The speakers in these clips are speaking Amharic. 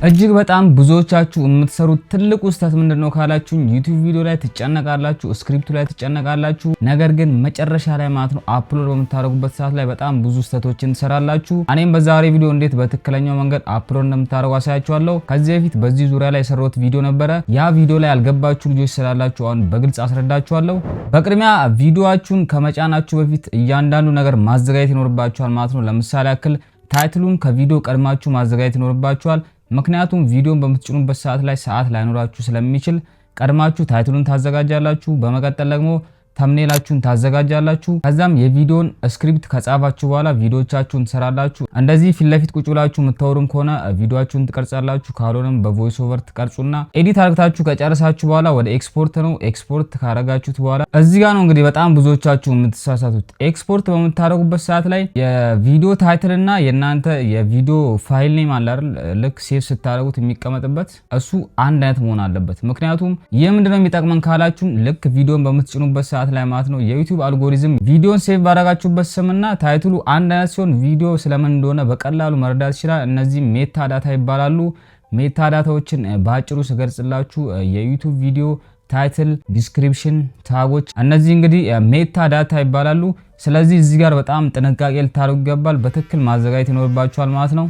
እጅግ በጣም ብዙዎቻችሁ የምትሰሩት ትልቁ ስህተት ምንድነው ካላችሁኝ ዩቲዩብ ቪዲዮ ላይ ትጨነቃላችሁ፣ ስክሪፕቱ ላይ ትጨነቃላችሁ። ነገር ግን መጨረሻ ላይ ማለት ነው አፕሎድ በምታደርጉበት ሰዓት ላይ በጣም ብዙ ስህተቶችን ትሰራላችሁ። እኔም በዛሬ ቪዲዮ እንዴት በትክክለኛው መንገድ አፕሎድ እንደምታደርጉ አሳያችኋለሁ። ከዚህ በፊት በዚህ ዙሪያ ላይ የሰራሁት ቪዲዮ ነበረ። ያ ቪዲዮ ላይ ያልገባችሁ ልጆች ስላላችሁ አሁን በግልጽ አስረዳችኋለሁ። በቅድሚያ ቪዲዮአችሁን ከመጫናችሁ በፊት እያንዳንዱ ነገር ማዘጋጀት ይኖርባችኋል ማለት ነው። ለምሳሌ ያክል ታይትሉን ከቪዲዮ ቀድማችሁ ማዘጋጀት ይኖርባችኋል። ምክንያቱም ቪዲዮን በምትጭኑበት ሰዓት ላይ ሰዓት ላይኖራችሁ ስለሚችል ቀድማችሁ ታይትሉን ታዘጋጃላችሁ። በመቀጠል ደግሞ ተምኔላችሁን ታዘጋጃላችሁ። ከዛም የቪዲዮን ስክሪፕት ከጻፋችሁ በኋላ ቪዲዮቻችሁን ትሰራላችሁ። እንደዚህ ፊት ለፊት ቁጭ ብላችሁ የምታወሩም ከሆነ ቪዲዮአችሁን ትቀርጻላችሁ። ካልሆነም በቮይስ ኦቨር ትቀርጹና ኤዲት አድርጋችሁ ከጨረሳችሁ በኋላ ወደ ኤክስፖርት ነው። ኤክስፖርት ካረጋችሁት በኋላ እዚህ ጋር ነው እንግዲህ በጣም ብዙዎቻችሁ የምትሳሳቱት። ኤክስፖርት በምታደርጉበት ሰዓት ላይ የቪዲዮ ታይትልና የናንተ የቪዲዮ ፋይል ኔም አለ አይደል? ልክ ሴቭ ስታደርጉት የሚቀመጥበት እሱ አንድ አይነት መሆን አለበት። ምክንያቱም ይህ ምንድነው የሚጠቅመን ካላችሁ ልክ ቪዲዮን በምትጭኑበት ሰዓት ላይ ማለት ነው የዩቲዩብ አልጎሪዝም ቪዲዮን ሴቭ ባደረጋችሁበት ስምና ታይትሉ አንድ አይነት ሲሆን ቪዲዮ ስለምን እንደሆነ በቀላሉ መረዳት ይችላል። እነዚህ ሜታ ዳታ ይባላሉ። ሜታ ዳታዎችን በአጭሩ ስገልጽላችሁ የዩቲዩብ ቪዲዮ ታይትል፣ ዲስክሪፕሽን፣ ታጎች እነዚህ እንግዲህ ሜታ ዳታ ይባላሉ። ስለዚህ እዚህ ጋር በጣም ጥንቃቄ ልታደርጉ ይገባል። በትክክል ማዘጋጀት ይኖርባችኋል ማለት ነው።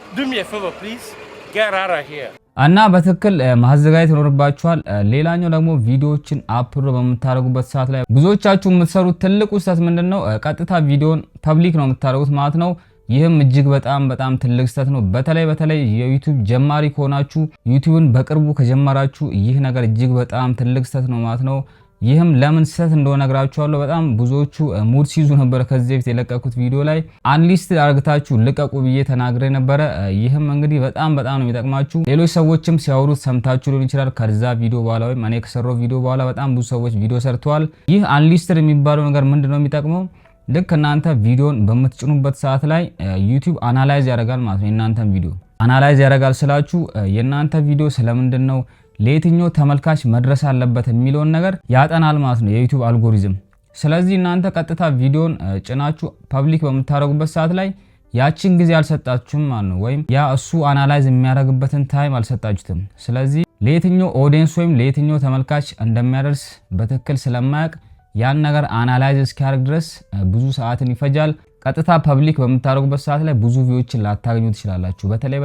Do me a favor, please. Get out of here. እና በትክክል ማዘጋጀት ይኖርባችኋል። ሌላኛው ደግሞ ቪዲዮዎችን አፕሎድ በምታደርጉበት ሰዓት ላይ ብዙዎቻችሁ የምትሰሩት ትልቁ ስህተት ምንድነው? ቀጥታ ቪዲዮን ፐብሊክ ነው የምታደርጉት ማለት ነው። ይህም እጅግ በጣም ትልቅ ስህተት ነው። በተለይ የዩቲዩብ ጀማሪ ከሆናችሁ ዩቲዩብን በቅርቡ ከጀመራችሁ ይህ ነገር እጅግ በጣም ትልቅ ስህተት ነው ማለት ነው። ይህም ለምን ስህተት እንደሆነ ነግራችኋለሁ። በጣም ብዙዎቹ ሙድ ሲይዙ ነበር። ከዚህ በፊት የለቀኩት ቪዲዮ ላይ አንሊስት አርግታችሁ ልቀቁ ብዬ ተናግሬ ነበረ። ይህም እንግዲህ በጣም ነው የሚጠቅማችሁ። ሌሎች ሰዎችም ሲያወሩት ሰምታችሁ ሊሆን ይችላል። ከዛ ቪዲዮ በኋላ ወይም እኔ ከሰራው ቪዲዮ በኋላ በጣም ብዙ ሰዎች ቪዲዮ ሰርተዋል። ይህ አንሊስትድ የሚባለው ነገር ምንድነው የሚጠቅመው? ልክ እናንተ ቪዲዮን በምትጭኑበት ሰዓት ላይ ዩቲዩብ አናላይዝ ያደርጋል ማለት ነው። የእናንተን ቪዲዮ አናላይዝ ያደርጋል ስላችሁ የእናንተ ቪዲዮ ስለምንድነው ለየትኛው ተመልካች መድረስ አለበት የሚለውን ነገር ያጠናል ማለት ነው የዩቲዩብ አልጎሪዝም። ስለዚህ እናንተ ቀጥታ ቪዲዮን ጭናችሁ ፐብሊክ በምታደርጉበት ሰዓት ላይ ያቺን ጊዜ አልሰጣችሁም ማለት ነው። ወይም ያ እሱ አናላይዝ የሚያደርግበትን ታይም አልሰጣችሁትም። ስለዚህ ለየትኛው ኦዲየንስ ወይም ለየትኛው ተመልካች እንደሚያደርስ በትክክል ስለማያውቅ ያን ነገር አናላይዝ እስኪያደርግ ድረስ ብዙ ሰዓትን ይፈጃል። ቀጥታ ፐብሊክ በምታደርጉበት ሰዓት ላይ ብዙ ቪዲዮችን ላታገኙ ትችላላችሁ። በተለይ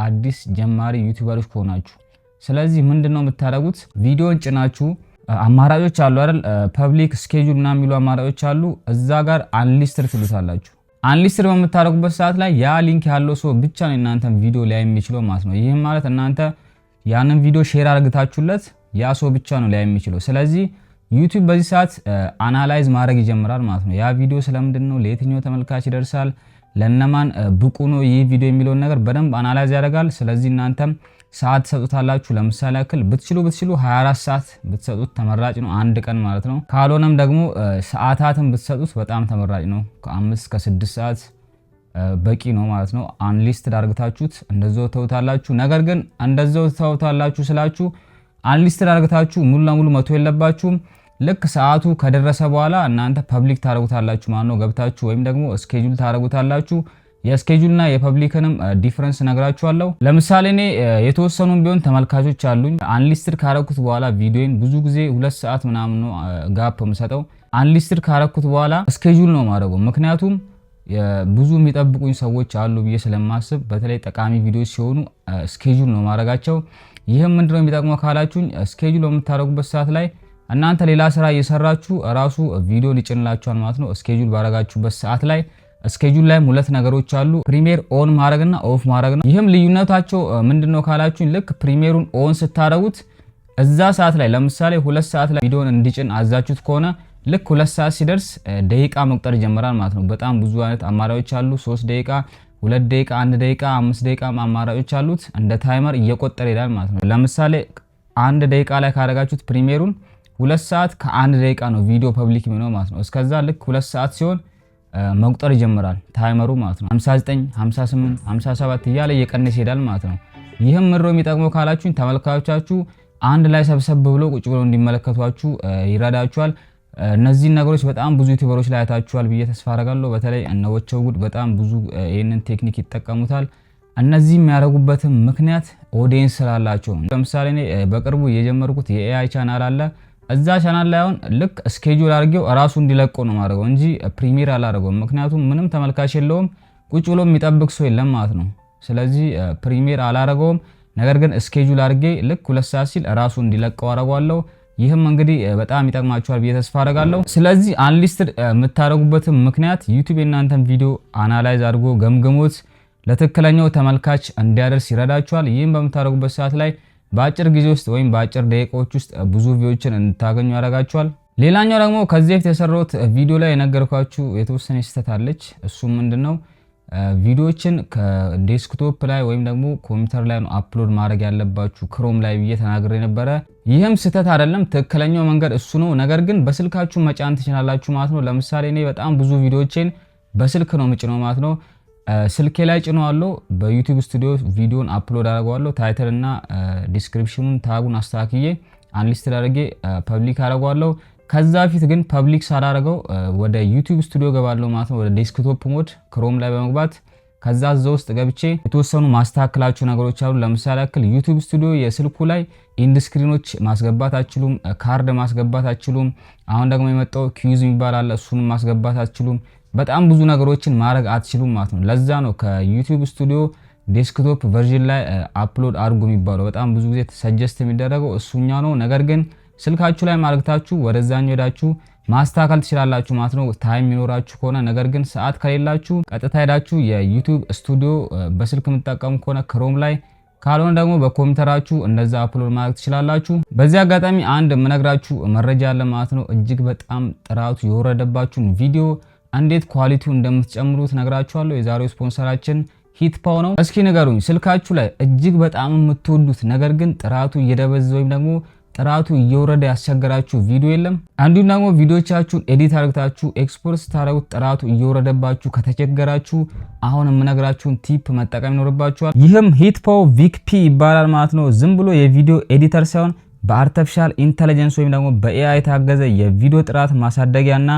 አዲስ ጀማሪ ዩቲዩበሮች ከሆናችሁ። ስለዚህ ምንድነው የምታደርጉት? ቪዲዮን ጭናችሁ አማራጮች አሉ አይደል? ፐብሊክ ስኬጁል እና የሚሉ አማራጮች አሉ። እዛ ጋር አንሊስትድ ትሉታላችሁ። አንሊስትድ በምታደርጉበት ሰዓት ላይ ያ ሊንክ ያለው ሰው ብቻ ነው እናንተን ቪዲዮ ላይ የሚችለው ማለት ነው። ይህም ማለት እናንተ ያንን ቪዲዮ ሼር አድርጋችሁለት ያ ሰው ብቻ ነው ላይ የሚችለው። ስለዚህ ዩቲዩብ በዚህ ሰዓት አናላይዝ ማድረግ ይጀምራል ማለት ነው። ያ ቪዲዮ ስለምንድነው ለየትኛው ተመልካች ይደርሳል፣ ለነማን ብቁ ነው ይህ ቪዲዮ የሚለውን ነገር በደንብ አናላይዝ ያደርጋል። ስለዚህ እናንተም ሰዓት ተሰጡታላችሁ። ለምሳሌ ያክል ብትችሉ 24 ሰዓት ብትሰጡት ተመራጭ ነው፣ አንድ ቀን ማለት ነው። ካልሆነም ደግሞ ሰዓታትን ብትሰጡት በጣም ተመራጭ ነው። ከ5 እስከ 6 ሰዓት በቂ ነው ማለት ነው። አንሊስትድ አድርጋችሁት እንደዛው ተውታላችሁ። ነገር ግን እንደዛው ተውታላችሁ ስላችሁ አንሊስትድ አድርጋችሁ ሙሉ ለሙሉ መቶ የለባችሁም። ልክ ሰዓቱ ከደረሰ በኋላ እናንተ ፐብሊክ ታደርጉታላችሁ ማለት ነው። ገብታችሁ ወይም ደግሞ ስኬጁል ታደርጉታላችሁ። የስኬጁልና የፐብሊክንም ዲፈረንስ ነግራችኋለሁ። ለምሳሌ እኔ የተወሰኑም ቢሆን ተመልካቾች አሉኝ። አንሊስትድ ካረኩት በኋላ ቪዲዮን ብዙ ጊዜ 2 ሰዓት ምናምን ነው ጋፕ የምሰጠው። አንሊስትድ ካረኩት በኋላ ስኬጁል ነው ማድረገው። ምክንያቱም ብዙ የሚጠብቁኝ ሰዎች አሉ ብዬ ስለማስብ በተለይ ጠቃሚ ቪዲዮዎች ሲሆኑ ስኬጁል ነው ማድረጋቸው። ይህም ምንድነው የሚጠቅመው ካላችሁኝ ስኬጁል በምታደርጉበት ሰዓት ላይ እናንተ ሌላ ስራ እየሰራችሁ ራሱ ቪዲዮ ሊጭንላችኋል ማለት ነው። ስኬጁል ባረጋችሁበት ሰዓት ላይ ስኬጁል ላይ ሁለት ነገሮች አሉ። ፕሪሚየር ኦን ማድረግና ኦፍ ማድረግ ነው። ይህም ልዩነታቸው ምንድነው ካላችሁኝ ልክ ፕሪሚየሩን ኦን ስታደርጉት እዛ ሰዓት ላይ ለምሳሌ 2 ሰዓት ላይ ቪዲዮን እንዲጭን አዛችሁት ከሆነ ልክ 2 ሰዓት ሲደርስ ደቂቃ መቁጠር ይጀምራል ማለት ነው። በጣም ብዙ አይነት አማራጮች አሉ። 3 ደቂቃ፣ 2 ደቂቃ፣ 1 ደቂቃ፣ 5 ደቂቃ አማራጮች አሉት። እንደ ታይመር እየቆጠረ ይላል ማለት ነው። ለምሳሌ 1 ደቂቃ ላይ ካደረጋችሁት ፕሪሚየሩን 2 ሰዓት ከ1 ደቂቃ ነው ቪዲዮ ፐብሊክ የሚሆነው ማለት ነው። እስከዛ ልክ 2 ሰዓት ሲሆን መቁጠር ይጀምራል ታይመሩ ማለት ነው። 59፣ 58፣ 57 እያለ እየቀነሰ ይሄዳል ማለት ነው። ይህም ምሮ የሚጠቅመው ካላችሁኝ ተመልካቾቻችሁ አንድ ላይ ሰብሰብ ብሎ ቁጭ ብሎ እንዲመለከቷችሁ ይረዳችኋል። እነዚህ ነገሮች በጣም ብዙ ዩቲዩበሮች ላይ አይታችኋል ብዬ ተስፋ አደርጋለሁ። በተለይ እነወቸው ጉድ በጣም ብዙ ይሄንን ቴክኒክ ይጠቀሙታል። እነዚህ የሚያደርጉበት ምክንያት ኦዲየንስ ስላላቸው። ለምሳሌ እኔ በቅርቡ የጀመርኩት የኤአይ ቻናል አለ። እዛ ቻናል ላይ አሁን ልክ ስኬጁል አድርጌው ራሱ እንዲለቀው ነው ማድረገው እንጂ ፕሪሚየር አላደርገውም። ምክንያቱም ምንም ተመልካች የለውም፣ ቁጭ ብሎ የሚጠብቅ ሰው የለም ማለት ነው። ስለዚህ ፕሪሚየር አላደርገውም። ነገር ግን ስኬጁል አድርጌ ልክ 2 ሰዓት ሲል ራሱ እንዲለቀው አደርጋለሁ። ይህም እንግዲህ በጣም ይጠቅማችኋል ብዬ ተስፋ አደርጋለሁ። ስለዚህ አንሊስትድ የምታደርጉበት ምክንያት ዩቲዩብ የእናንተን ቪዲዮ አናላይዝ አድርጎ ገምግሞት ለትክክለኛው ተመልካች እንዲያደርስ ይረዳችኋል። ይህም በምታደርጉበት ሰዓት ላይ በአጭር ጊዜ ውስጥ ወይም በአጭር ደቂቃዎች ውስጥ ብዙ ቪዲዮዎችን እንድታገኙ ያደርጋችኋል። ሌላኛው ደግሞ ከዚህ በፊት የሰራሁት ቪዲዮ ላይ የነገርኳችሁ የተወሰነ ስህተት አለች። እሱም ምንድነው ቪዲዮዎችን ከዴስክቶፕ ላይ ወይም ደግሞ ኮምፒውተር ላይ ነው አፕሎድ ማድረግ ያለባችሁ ክሮም ላይ ብዬ ተናግሬ ነበረ። ይህም ስህተት አይደለም፣ ትክክለኛው መንገድ እሱ ነው። ነገር ግን በስልካችሁ መጫን ትችላላችሁ ማለት ነው። ለምሳሌ እኔ በጣም ብዙ ቪዲዮዎችን በስልክ ነው ምጭነው ማለት ነው። ስልኬ ላይ ጭነዋለሁ። በዩቲዩብ ስቱዲዮ ቪዲዮን አፕሎድ አደርገዋለሁ። ታይትል እና ዲስክሪፕሽኑን ታጉን አስተካክዬ አንሊስትድ አድርጌ ፐብሊክ አደርገዋለሁ። ከዛ ፊት ግን ፐብሊክ ሳላደርገው ወደ ዩቲዩብ ስቱዲዮ ገባለሁ ማለት ነው። ወደ ዴስክቶፕ ሞድ ክሮም ላይ በመግባት ከዛ እዛ ውስጥ ገብቼ የተወሰኑ ማስተካከላችሁ ነገሮች አሉ። ለምሳሌ ያክል ዩቲዩብ ስቱዲዮ የስልኩ ላይ ኢንድ ስክሪኖች ማስገባት አትችሉም፣ ካርድ ማስገባት አትችሉም። አሁን ደግሞ የመጣው ኪዩዝ የሚባል አለ፣ እሱንም ማስገባት አትችሉም። በጣም ብዙ ነገሮችን ማድረግ አትችሉም ማለት ነው። ለዛ ነው ከዩቲዩብ ስቱዲዮ ዴስክቶፕ ቨርዥን ላይ አፕሎድ አድርጉ የሚባለው። በጣም ብዙ ጊዜ ሰጀስት የሚደረገው እሱኛ ነው። ነገር ግን ስልካችሁ ላይ ማድረግታችሁ ወደዛኛው ሄዳችሁ ማስተካከል ትችላላችሁ ማለት ነው፣ ታይም የሚኖራችሁ ከሆነ። ነገር ግን ሰዓት ከሌላችሁ ቀጥታ ሄዳችሁ የዩቲዩብ ስቱዲዮ በስልክ የምትጠቀሙ ከሆነ ክሮም ላይ፣ ካልሆነ ደግሞ በኮምፒውተራችሁ እንደዛ አፕሎድ ማድረግ ትችላላችሁ። በዚህ አጋጣሚ አንድ የምነግራችሁ መረጃ አለ ማለት ነው። እጅግ በጣም ጥራቱ የወረደባችሁን ቪዲዮ እንዴት ኳሊቲው እንደምትጨምሩት ነግራችኋለሁ። የዛሬው ስፖንሰራችን ሂትፓው ነው። እስኪ ንገሩኝ፣ ስልካችሁ ላይ እጅግ በጣም የምትወዱት ነገር ግን ጥራቱ እየደበዘ ወይም ደግሞ ጥራቱ እየወረደ ያስቸገራችሁ ቪዲዮ የለም? እንዲሁም ደግሞ ቪዲዮቻችሁን ኤዲት አድርጋችሁ ኤክስፖርት ስታደርጉት ጥራቱ እየወረደባችሁ ከተቸገራችሁ አሁን የምነግራችሁን ቲፕ መጠቀም ይኖርባችኋል። ይህም ሂትፓው ቪክፒ ይባላል ማለት ነው። ዝም ብሎ የቪዲዮ ኤዲተር ሳይሆን በአርቲፊሻል ኢንተለጀንስ ወይም ደግሞ በኤአይ የታገዘ የቪዲዮ ጥራት ማሳደጊያና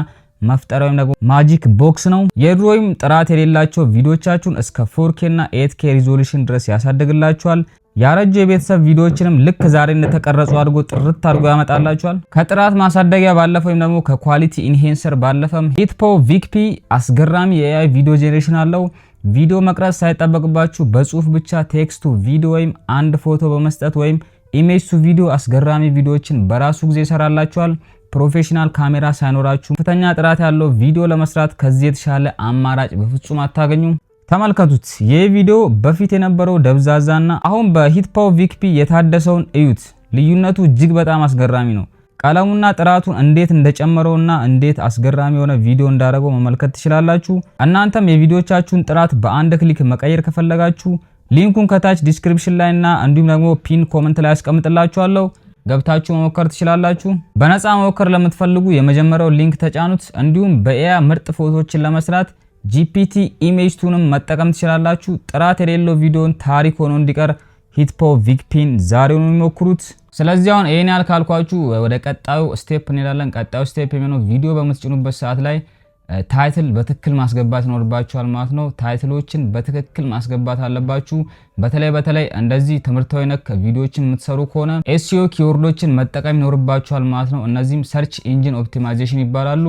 መፍጠሪያ ወይም ደግሞ ማጂክ ቦክስ ነው። የድሮ ወይም ጥራት የሌላቸው ቪዲዮቻችሁን እስከ 4K እና 8K ሪዞሉሽን ድረስ ያሳድግላችኋል። ያረጁ የቤተሰብ ቪዲዮዎችንም ልክ ዛሬ እንደተቀረጹ አድርጎ ጥርት አድርጎ ያመጣላችኋል። ከጥራት ማሳደጊያ ባለፈ ወይም ደግሞ ከኳሊቲ ኢንሄንሰር ባለፈም ሂትፓው ቪክፒ አስገራሚ የኤአይ ቪዲዮ ጄኔሬሽን አለው። ቪዲዮ መቅረጽ ሳይጠበቅባችሁ በጽሁፍ ብቻ ቴክስት ቱ ቪዲዮ ወይም አንድ ፎቶ በመስጠት ወይም ኢሜጅ ቱ ቪዲዮ አስገራሚ ቪዲዮዎችን በራሱ ጊዜ ይሰራላችኋል። ፕሮፌሽናል ካሜራ ሳይኖራችሁ ከፍተኛ ጥራት ያለው ቪዲዮ ለመስራት ከዚህ የተሻለ አማራጭ በፍጹም አታገኙም። ተመልከቱት። ይህ ቪዲዮ በፊት የነበረው ደብዛዛና አሁን በሂትፓው ቪክፒ የታደሰውን እዩት። ልዩነቱ እጅግ በጣም አስገራሚ ነው። ቀለሙና ጥራቱን እንዴት እንደጨመረውና እንዴት አስገራሚ የሆነ ቪዲዮ እንዳደረገው መመልከት ትችላላችሁ። እናንተም የቪዲዮቻችሁን ጥራት በአንድ ክሊክ መቀየር ከፈለጋችሁ ሊንኩን ከታች ዲስክሪፕሽን ላይና እንዲሁም ደግሞ ፒን ኮሜንት ላይ አስቀምጥላችኋለሁ። ገብታችሁ መሞከር ትችላላችሁ። በነፃ መሞከር ለምትፈልጉ የመጀመሪያው ሊንክ ተጫኑት። እንዲሁም በኤአይ ምርጥ ፎቶዎችን ለመስራት ጂፒቲ ኢሜጅ ቱንም መጠቀም ትችላላችሁ። ጥራት የሌለው ቪዲዮን ታሪክ ሆኖ እንዲቀር ሂትፓው ቪክፒን ዛሬውኑ የሚሞክሩት። ስለዚህ አሁን ይሄን ያህል ካልኳችሁ ወደ ቀጣዩ ስቴፕ እንሄዳለን። ቀጣዩ ስቴፕ የሚሆነው ቪዲዮ በምትጭኑበት ሰዓት ላይ ታይትል በትክክል ማስገባት ይኖርባችኋል ማለት ነው። ታይትሎችን በትክክል ማስገባት አለባችሁ። በተለይ እንደዚህ ትምህርታዊ ነክ ቪዲዮዎችን የምትሰሩ ከሆነ ኤስኢኦ ኪወርዶችን መጠቀም ይኖርባችኋል ማለት ነው። እነዚህም ሰርች ኢንጂን ኦፕቲማይዜሽን ይባላሉ።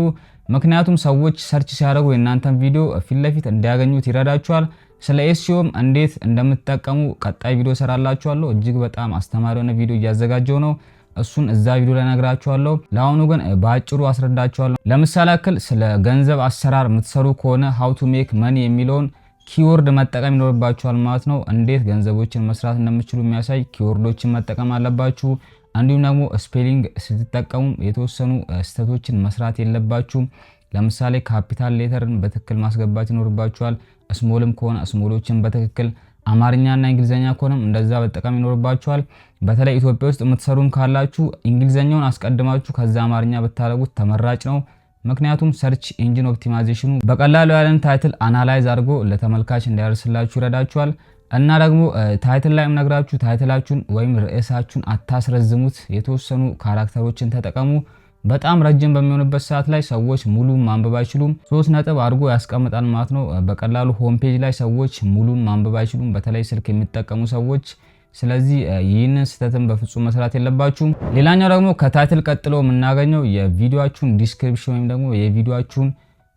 ምክንያቱም ሰዎች ሰርች ሲያደርጉ የእናንተን ቪዲዮ ፊት ለፊት እንዲያገኙት ይረዳችኋል። ስለ ኤስኢኦም እንዴት እንደምትጠቀሙ ቀጣይ ቪዲዮ ሰራላችኋለሁ። እጅግ በጣም አስተማሪ የሆነ ቪዲዮ እያዘጋጀው ነው። እሱን እዛ ቪዲዮ ላይ ነግራችኋለሁ። ለአሁኑ ግን በአጭሩ አስረዳችኋለሁ። ለምሳሌ ያክል ስለ ገንዘብ አሰራር የምትሰሩ ከሆነ how to make money የሚለውን ኪወርድ መጠቀም ይኖርባችኋል ማለት ነው። እንዴት ገንዘቦችን መስራት እንደምትችሉ የሚያሳይ ኪወርዶችን መጠቀም አለባችሁ። እንዲሁም ደግሞ ስፔሊንግ ስትጠቀሙ የተወሰኑ ስህተቶችን መስራት የለባችሁም። ለምሳሌ ካፒታል ሌተርን በትክክል ማስገባት ይኖርባችኋል። ስሞልም ከሆነ ስሞሎችን በትክክል አማርኛና እንግሊዘኛ ከሆነም እንደዛ በጠቃሚ ይኖርባችኋል። በተለይ ኢትዮጵያ ውስጥ የምትሰሩም ካላችሁ እንግሊዘኛውን አስቀድማችሁ ከዛ አማርኛ ብታረጉት ተመራጭ ነው። ምክንያቱም ሰርች ኢንጂን ኦፕቲማይዜሽኑ በቀላሉ ያለን ታይትል አናላይዝ አድርጎ ለተመልካች እንዲያደርስላችሁ ይረዳችኋል። እና ደግሞ ታይትል ላይ ነግራችሁ ታይትላችሁን ወይም ርዕሳችሁን አታስረዝሙት። የተወሰኑ ካራክተሮችን ተጠቀሙ። በጣም ረጅም በሚሆንበት ሰዓት ላይ ሰዎች ሙሉን ማንበብ አይችሉም። 3 ነጥብ አድርጎ ያስቀምጣል ማለት ነው። በቀላሉ ሆም ፔጅ ላይ ሰዎች ሙሉን ማንበብ አይችሉም፣ በተለይ ስልክ የሚጠቀሙ ሰዎች። ስለዚህ ይህንን ስህተትን በፍጹም መስራት የለባችሁም። ሌላኛው ደግሞ ከታይትል ቀጥሎ የምናገኘው የቪዲዮአችሁን ዲስክሪፕሽን ወይም ደግሞ የቪዲዮአችሁን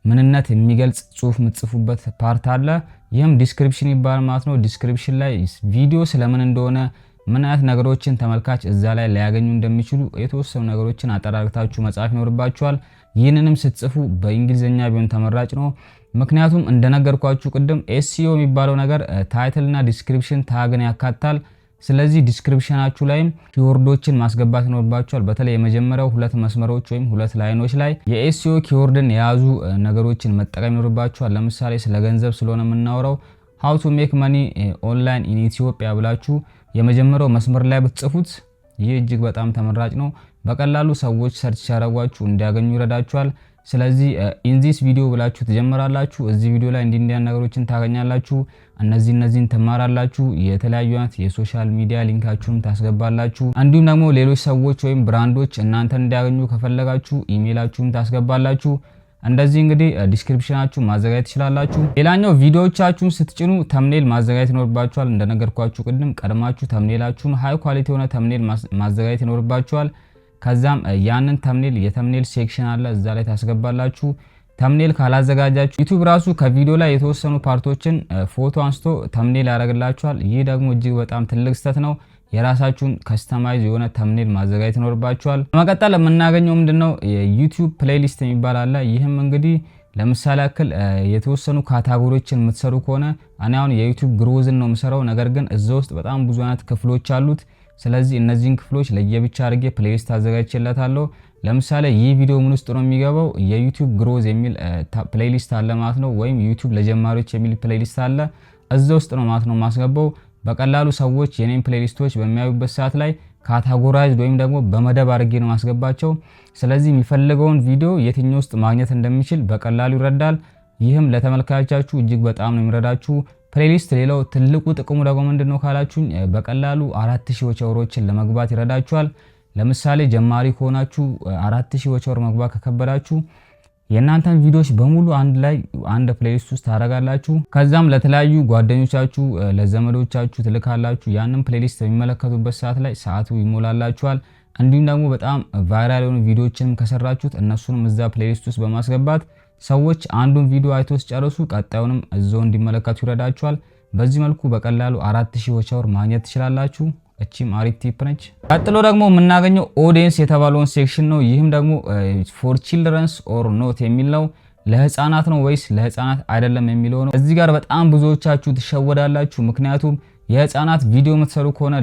ምንነት የሚገልጽ ጽሁፍ የምትጽፉበት ፓርት አለ። ይህም ዲስክሪፕሽን ይባላል ማለት ነው። ዲስክሪፕሽን ላይ ቪዲዮ ስለምን እንደሆነ ምን አይነት ነገሮችን ተመልካች እዛ ላይ ሊያገኙ እንደሚችሉ የተወሰኑ ነገሮችን አጠራርታችሁ መጻፍ ይኖርባችኋል። ይህንንም ስትጽፉ በእንግሊዝኛ ቢሆን ተመራጭ ነው። ምክንያቱም እንደነገርኳችሁ ቅድም ኤስኢኦ የሚባለው ነገር ታይትልና ዲስክሪፕሽን ታግን ያካትታል። ስለዚህ ዲስክሪፕሽናችሁ ላይም ኪወርዶችን ማስገባት ይኖርባችኋል። በተለይ የመጀመሪያው 2 መስመሮች ወይም 2 ላይኖች ላይ የኤስኢኦ ኪወርድን የያዙ ነገሮችን መጠቀም ይኖርባችኋል። ለምሳሌ ስለ ገንዘብ ስለሆነ የምናወራው how to make money online in Ethiopia ብላችሁ የመጀመሪያው መስመር ላይ ብትጽፉት ይህ እጅግ በጣም ተመራጭ ነው። በቀላሉ ሰዎች ሰርች ሲያደርጓችሁ እንዲያገኙ ይረዳችኋል። ስለዚህ in this video ብላችሁ ትጀምራላችሁ። እዚህ ቪዲዮ ላይ እንዲህ ነገሮችን ታገኛላችሁ፣ እነዚህን ትማራላችሁ። የተለያዩ አይነት የሶሻል ሚዲያ ሊንካችሁን ታስገባላችሁ። እንዲሁም ደግሞ ሌሎች ሰዎች ወይም ብራንዶች እናንተን እንዲያገኙ ከፈለጋችሁ ኢሜይላችሁን ታስገባላችሁ። እንደዚህ እንግዲህ ዲስክሪፕሽናችሁ ማዘጋጀት ትችላላችሁ። ሌላኛው ቪዲዮዎቻችሁን ስትጭኑ ተምኔል ማዘጋጀት ይኖርባችኋል። እንደነገርኳችሁ ቅድም ቀድማችሁ ተምኔላችሁን ሃይ ኳሊቲ የሆነ ተምኔል ማዘጋጀት ይኖርባችኋል። ከዛም ያንን ተምኔል የተምኔል ሴክሽን አለ እዛ ላይ ታስገባላችሁ። ተምኔል ካላዘጋጃችሁ ዩቲዩብ ራሱ ከቪዲዮ ላይ የተወሰኑ ፓርቶችን ፎቶ አንስቶ ተምኔል ያደርግላችኋል። ይህ ደግሞ እጅግ በጣም ትልቅ ስህተት ነው። የራሳችሁን ከስተማይዝ የሆነ ተምኔል ማዘጋጀት ይኖርባችኋል። በመቀጠል የምናገኘው ምንድነው የዩቲዩብ ፕሌሊስት የሚባል አለ። ይህም እንግዲህ ለምሳሌ ያክል የተወሰኑ ካታጎሪዎችን የምትሰሩ ከሆነ እኔ አሁን የዩቲዩብ ግሮዝን ነው የምሰራው፣ ነገር ግን እዛ ውስጥ በጣም ብዙ አይነት ክፍሎች አሉት። ስለዚህ እነዚህን ክፍሎች ለየብቻ አድርጌ ፕሌሊስት አዘጋጅቼላታለሁ። ለምሳሌ ይህ ቪዲዮ ምን ውስጥ ነው የሚገባው? የዩቲዩብ ግሮዝ የሚል ፕሌሊስት አለ ማለት ነው፣ ወይም ዩቲዩብ ለጀማሪዎች የሚል ፕሌሊስት አለ። እዛ ውስጥ ነው ማለት ነው ማስገባው። በቀላሉ ሰዎች የኔን ፕሌሊስቶች በሚያዩበት ሰዓት ላይ ካታጎራይዝድ ወይም ደግሞ በመደብ አድርጌ ነው ማስገባቸው። ስለዚህ የሚፈልገውን ቪዲዮ የትኛው ውስጥ ማግኘት እንደሚችል በቀላሉ ይረዳል። ይህም ለተመልካቾቻችሁ እጅግ በጣም ነው የሚረዳችሁ። ፕሌሊስት ሌላው ትልቁ ጥቅሙ ደግሞ ምንድነው ካላችሁኝ በቀላሉ 4000 ወቸወሮችን ለመግባት ይረዳችኋል። ለምሳሌ ጀማሪ ከሆናችሁ 4000 ወቸወር መግባት ከከበዳችሁ የእናንተን ቪዲዮዎች በሙሉ አንድ ላይ አንድ ፕሌሊስት ውስጥ ታደርጋላችሁ። ከዛም ለተለያዩ ጓደኞቻችሁ ለዘመዶቻችሁ ትልካላችሁ። ያንን ፕሌሊስት በሚመለከቱበት ሰዓት ላይ ሰዓቱ ይሞላላችኋል። እንዲሁም ደግሞ በጣም ቫይራል የሆኑ ቪዲዮዎችንም ከሰራችሁት እነሱንም እዛ ፕሌሊስት ውስጥ በማስገባት ሰዎች አንዱን ቪዲዮ አይተው ሲጨርሱ ቀጣዩንም እዛው እንዲመለከቱ ይረዳችኋል። በዚህ መልኩ በቀላሉ 4000 ወቸወር ማግኘት ትችላላችሁ። እቺም አሪፍ ቲፕ ነች። ቀጥሎ ደግሞ የምናገኘው ኦዲየንስ የተባለውን ሴክሽን ነው። ይህም ደግሞ ፎር ቺልድረንስ ኦር ኖት የሚል ነው። ለህፃናት ነው ወይስ ለህፃናት አይደለም የሚለው ነው። እዚህ ጋር በጣም ብዙዎቻችሁ ትሸወዳላችሁ። ምክንያቱም የህፃናት ቪዲዮ የምትሰሩ ከሆነ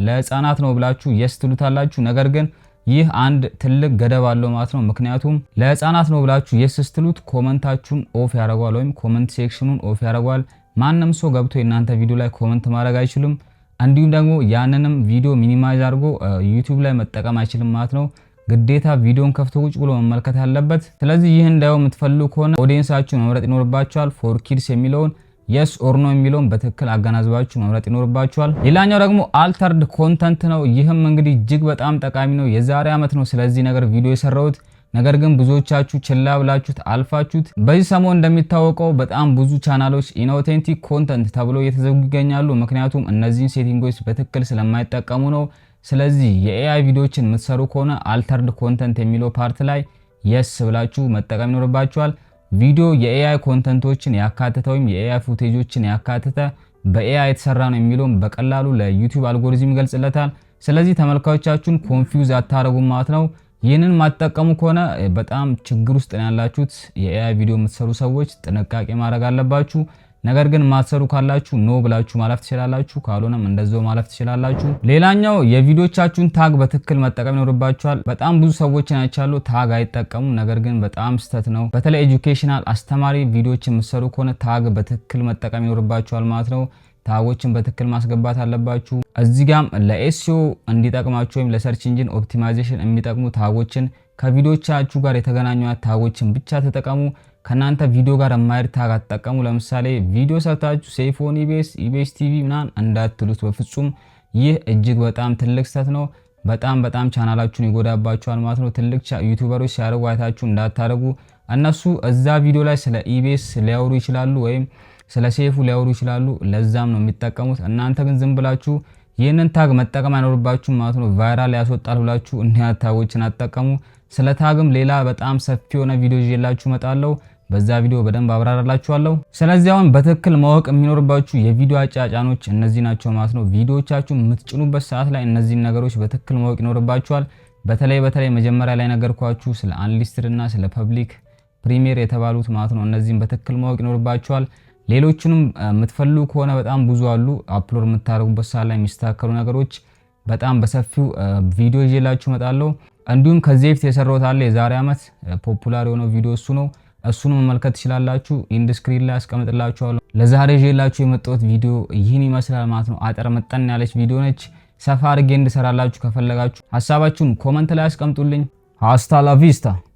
ለህፃናት ነው ብላችሁ የስ ትሉታላችሁ። ነገር ግን ይህ አንድ ትልቅ ገደብ አለው ማለት ነው። ምክንያቱም ለህፃናት ነው ብላችሁ የስ ስትሉት ኮመንታችሁን ኦፍ ያደርጋል፣ ወይም ኮመንት ሴክሽኑን ኦፍ ያደርጋል። ማንም ሰው ገብቶ የእናንተ ቪዲዮ ላይ ኮመንት ማድረግ አይችልም። እንዲሁም ደግሞ ያንንም ቪዲዮ ሚኒማይዝ አድርጎ ዩቲዩብ ላይ መጠቀም አይችልም ማለት ነው። ግዴታ ቪዲዮን ከፍቶ ቁጭ ብሎ መመልከት አለበት። ስለዚህ ይህ እንዳይው የምትፈልጉ ከሆነ ኦዲየንሳችሁን መምረጥ ይኖርባችኋል። ፎር ኪድስ የሚለውን የስ ኦር ኖ የሚለውን በትክክል አገናዝባችሁ መምረጥ ይኖርባችኋል። ሌላኛው ደግሞ አልተርድ ኮንተንት ነው። ይህም እንግዲህ እጅግ በጣም ጠቃሚ ነው። የዛሬ ዓመት ነው ስለዚህ ነገር ቪዲዮ የሰራሁት፣ ነገር ግን ብዙዎቻችሁ ችላ ብላችሁት አልፋችሁት። በዚህ ሰሞን እንደሚታወቀው በጣም ብዙ ቻናሎች ኢንኦቴንቲክ ኮንተንት ተብሎ እየተዘጉ ይገኛሉ። ምክንያቱም እነዚህን ሴቲንጎች በትክክል ስለማይጠቀሙ ነው። ስለዚህ የኤአይ ቪዲዮዎችን የምትሰሩ ከሆነ አልተርድ ኮንተንት የሚለው ፓርት ላይ የስ ብላችሁ መጠቀም ይኖርባችኋል። ቪዲዮ የኤአይ ኮንተንቶችን ያካተተ ወይም የኤአይ ፉቴጆችን ያካተተ በኤአይ የተሰራ ነው የሚለውን በቀላሉ ለዩቲዩብ አልጎሪዝም ይገልጽለታል። ስለዚህ ተመልካቾቻችሁን ኮንፊውዝ አታረጉም ማለት ነው። ይህንን ማትጠቀሙ ከሆነ በጣም ችግር ውስጥ ነው ያላችሁት። የኤአይ ቪዲዮ የምትሰሩ ሰዎች ጥንቃቄ ማድረግ አለባችሁ። ነገር ግን ማትሰሩ ካላችሁ ኖ ብላችሁ ማለፍ ትችላላችሁ፣ ካልሆነም እንደዛው ማለፍ ትችላላችሁ። ሌላኛው የቪዲዮቻችሁን ታግ በትክክል መጠቀም ይኖርባችኋል። በጣም ብዙ ሰዎችን አይቻሉ ታግ አይጠቀሙም፣ ነገር ግን በጣም ስህተት ነው። በተለይ ኤጁኬሽናል አስተማሪ ቪዲዮዎችን የምትሰሩ ከሆነ ታግ በትክክል መጠቀም ይኖርባችኋል ማለት ነው። ታጎችን በትክክል ማስገባት አለባችሁ። እዚህ ጋም ለኤስኢኦ እንዲጠቅማችሁ ወይም ለሰርች ኢንጂን ኦፕቲማይዜሽን የሚጠቅሙ ታጎችን ከቪዲዮቻችሁ ጋር የተገናኙ ታጎችን ብቻ ተጠቀሙ። ከናንተ ቪዲዮ ጋር የማይሄድ ታግ አትጠቀሙ። ለምሳሌ ቪዲዮ ሰርታችሁ ሴፎን ኢቢኤስ ቲቪ ምናምን እንዳትሉት በፍጹም። ይህ እጅግ በጣም ትልቅ ስህተት ነው። በጣም ቻናላችሁን ይጎዳባችኋል ማለት ነው። ትልቅ ዩቲዩበሮች ሲያደርጉ አይታችሁ እንዳታደርጉ። እነሱ እዛ ቪዲዮ ላይ ስለ ኢቢኤስ ሊያወሩ ይችላሉ ወይም ስለ ሴፉ ሊያወሩ ይችላሉ። ለዛም ነው የሚጠቀሙት። እናንተ ግን ዝም ብላችሁ ይህንን ታግ መጠቀም አይኖርባችሁም ማለት ነው። ቫይራል ያስወጣል ብላችሁ እንዲህ ታጎችን አትጠቀሙ። ስለ ታግም ሌላ በጣም ሰፊ የሆነ ቪዲዮ ይዤላችሁ እመጣለሁ። በዛ ቪዲዮ በደንብ አብራራላችኋለሁ። ስለዚህ አሁን በትክክል ማወቅ የሚኖርባችሁ የቪዲዮ አጫጫኖች እነዚህ ናቸው ማለት ነው። ቪዲዮዎቻችሁ የምትጭኑበት ሰዓት ላይ እነዚህን ነገሮች በትክክል ማወቅ ይኖርባችኋል። በተለይ መጀመሪያ ላይ ነገርኳችሁ ስለ አንሊስትድ እና ስለ ፐብሊክ ፕሪሚየር የተባሉት ማለት ነው። እነዚህን በትክክል ማወቅ ይኖርባችኋል። ሌሎችንም የምትፈልጉ ከሆነ በጣም ብዙ አሉ። አፕሎድ የምታደርጉበት ሰዓት ላይ የሚስተካከሉ ነገሮች በጣም በሰፊው ቪዲዮ ይዤላችሁ እመጣለሁ። እንዲሁም ከዚህ በፊት የሰራሁት አለ የዛሬ ዓመት ፖፑላር የሆነው ቪዲዮ እሱ ነው። እሱን መመልከት ትችላላችሁ። ኢንድ ስክሪን ላይ አስቀምጥላችኋለሁ። ለዛሬ ይዤላችሁ የመጣሁት ቪዲዮ ይህን ይመስላል ማለት ነው። አጠር መጠን ያለች ቪዲዮ ነች። ሰፋ አድርጌ እንድሰራላችሁ ከፈለጋችሁ ሐሳባችሁን ኮመንት ላይ አስቀምጡልኝ። ሃስታ ላ ቪስታ